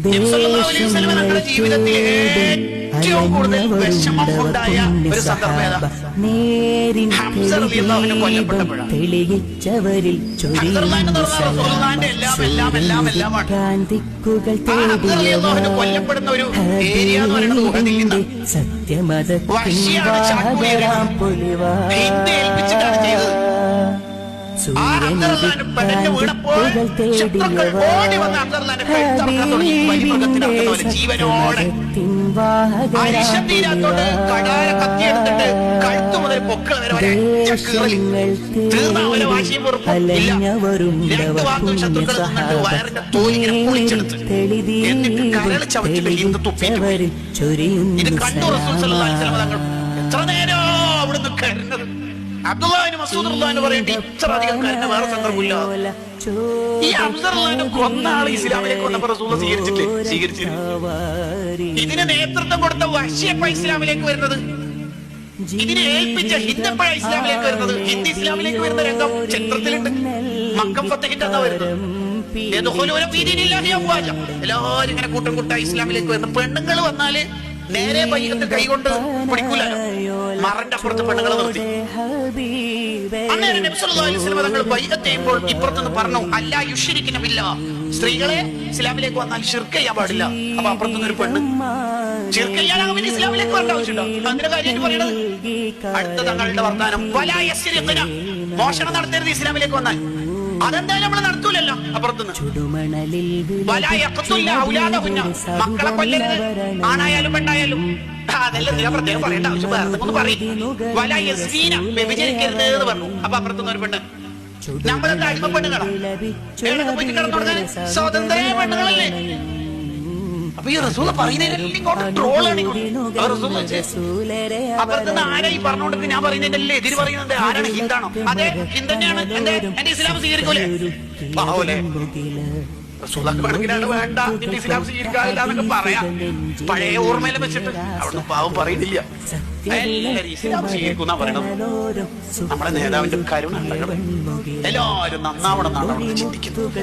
നബി സല്ലല്ലാഹു അലൈഹി വസല്ലം തങ്ങളുടെ ജീവിതത്തിൽ ഏറ്റവും കൂടുതൽ വിഷമം ഉണ്ടായ ഒരു സന്ദർഭം ഏതാ? ഹംസ റളിയല്ലാഹു അൻഹു കൊല്ലപ്പെട്ടപ്പോഴാണ്. ഹംസ റളിയല്ലാഹുവിന്റെ എല്ലാമാണ്. ഹംസ റളിയല്ലാഹു അൻഹു കൊല്ലപ്പെടുന്ന ഒരു ഏരിയ എന്ന് പറയുന്നത് ഉഹദിൽ നിന്നാണ്. വഹ്ശിയാണ് ചാക്കുളിയെ ഹിന്ദ് ഏൽപ്പിച്ചിട്ടാണ് ചെയ്തത്. ആ ഹംസറല്ലാന്റെ പെടഞ്ഞു വീണപ്പോൾ ശത്രുക്കൾ ഓടി വന്ന് ഹംസറല്ലാന്റെ കഴുത്തറക്കാൻ തുടങ്ങി. ബലിമൃഗത്തിനറക്കുന്ന പോലെ ജീവനോടെ അരിശം തീരാത്തോണ്ട് കടാര കത്തിയെടുത്തിട്ട് കഴുത്തു മുതൽ പൊക്കൾ വരെ തീർന്ന അവരെ വാശിയും വെറുപ്പും ഇല്ല. രണ്ടു വാക്കും ശത്രുക്കൾ നിന്നിട്ട് വയറിന്റെ തോലിങ്ങനെ പൊളിച്ചെടുത്ത് എന്നിട്ട് കരള് ചവച്ചിട്ട് ഹിന്ദ് തുപ്പിയിട്ട് ഇത് കണ്ടു റസൂൽ സല്ലല്ലാഹു അലൈഹി വസല്ലം തങ്ങൾ എത്ര നേരം അവിടുന്ന് കരഞ്ഞത്. അബ്ദുല്ലാഹിബ്നു മസ്ഊദ് റളിയല്ലാഹു പറയേണ്ടി ഇത്ര അധികം കരഞ്ഞ വേറെ സന്ദർഭമില്ല. ഈ ഹംസ റളിയല്ലാഹു കൊന്ന ആള് ഇസ്ലാമിലേക്ക് വന്നപ്പോൾ റസൂൽ സ്വീകരിച്ചില്ല. ഇതിന് നേതൃത്വം കൊടുത്ത വഹ്ശി എപ്പോഴാണ് ഇസ്ലാമിലേക്ക് വരുന്നത്? ഇതിനെ ഏൽപ്പിച്ച ഹിന്ദ് എപ്പോഴാണ് ഇസ്ലാമിലേക്ക് വരുന്നത്? ഹിന്ദ് ഇസ്ലാമിലേക്ക് വരുന്ന രംഗം ചരിത്രത്തിലുണ്ട്. മക്കം ഫതഹിന്റെ അന്നാ വരുന്നത്. എല്ലാവരും ഇങ്ങനെ കൂട്ടം കൂട്ടായി ഇസ്ലാമിലേക്ക് വരുന്ന പെണ്ണുങ്ങൾ വന്നാല് നേരെ ബൈഅത്ത് കൈകൊണ്ട് പിടിക്കൂലല്ലോ, മറന്റെ അപ്പുറത്ത് പെണ്ണുങ്ങളെ നിർത്തി. അന്നേരം നബി സല്ലല്ലാഹു അലൈഹി വസല്ലം തങ്ങൾ ബൈഅത്ത് ചെയ്യുമ്പോൾ ഇപ്പുറത്തുനിന്ന് പറഞ്ഞു, അല്ലാ യുശ്രിക്ന ബില്ലാഹ്, സ്ത്രീകളെ ഇസ്ലാമിലേക്ക് വന്നാൽ ശിർക്ക് ചെയ്യാൻ പാടില്ല. അപ്പൊ അപ്പുറത്തുനിന്ന് ഒരു പെണ്ണ് ശിർക്ക് ചെയ്യാനാകും പിന്നെ ഇസ്ലാമിലേക്ക് വരേണ്ട ആവശ്യമുണ്ടോ? അതിന്റെ കാര്യമായിട്ട് പറയണത്. അടുത്ത തങ്ങളുടെ വർത്താനം, വലാ യസ്രിഖ്ന, മോഷണം നടത്തരുത് ഇസ്ലാമിലേക്ക് വന്നാൽ. അതെന്തായാലും നമ്മൾ നടത്തൂലല്ലോ. അപ്പുറത്തുനിന്ന് മക്കളെ കൊല്ലരുത്, ആണായാലും പെണ്ണായാലും. അതെല്ലാം ഞാൻ പ്രത്യേകം പറയേണ്ട ആവശ്യം വേറെ പറയും. വ്യഭിചരിക്കരുത് എന്ന് പറഞ്ഞു. അപ്പൊ അപ്പുറത്തുനിന്ന് ഒരു പെണ്ണ്, നമ്മളെന്താ അടിമ പെണ്ണുകളാ? പോയിട്ട് കിടന്നുകൊടുക്കാൻ സ്വതന്ത്ര പെണ്ണുങ്ങളല്ലേ? അപ്പൊ ഈ റസൂൽ പറയുന്നതിനെല്ലാം ട്രോളാണ്. അപ്പുറത്തുനിന്ന് ആരായി പറഞ്ഞുകൊണ്ടിരിക്കുന്നത്? ഞാൻ പറയുന്നതിന്റെ എതിര് പറയുന്നത് ആരാണ്? ഹിന്ദാണോ? അതെ, ഹിന്ദ് തന്നെയാണ്. എന്റെ ഇസ്ലാം സ്വീകരിക്കൂലേ? പാവല്ലേ റസൂലാണ് വേണ്ട, നിന്റെ ഇസ്ലാം സ്വീകരിക്കാറില്ല എന്നൊക്കെ പറയാം. പഴയ ഓർമ്മയിലും വെച്ചിട്ട് അവിടുന്ന് പാവം പറയുന്നില്ല. എല്ലാവരും ഇസ്ലാം സ്വീകരിക്കുന്ന പറയണത്. നമ്മുടെ നേതാവിന്റെ കരുണ എല്ലാവരും നന്നാവണം എന്നാണ് നമ്മൾ ചിന്തിക്കുന്നത്.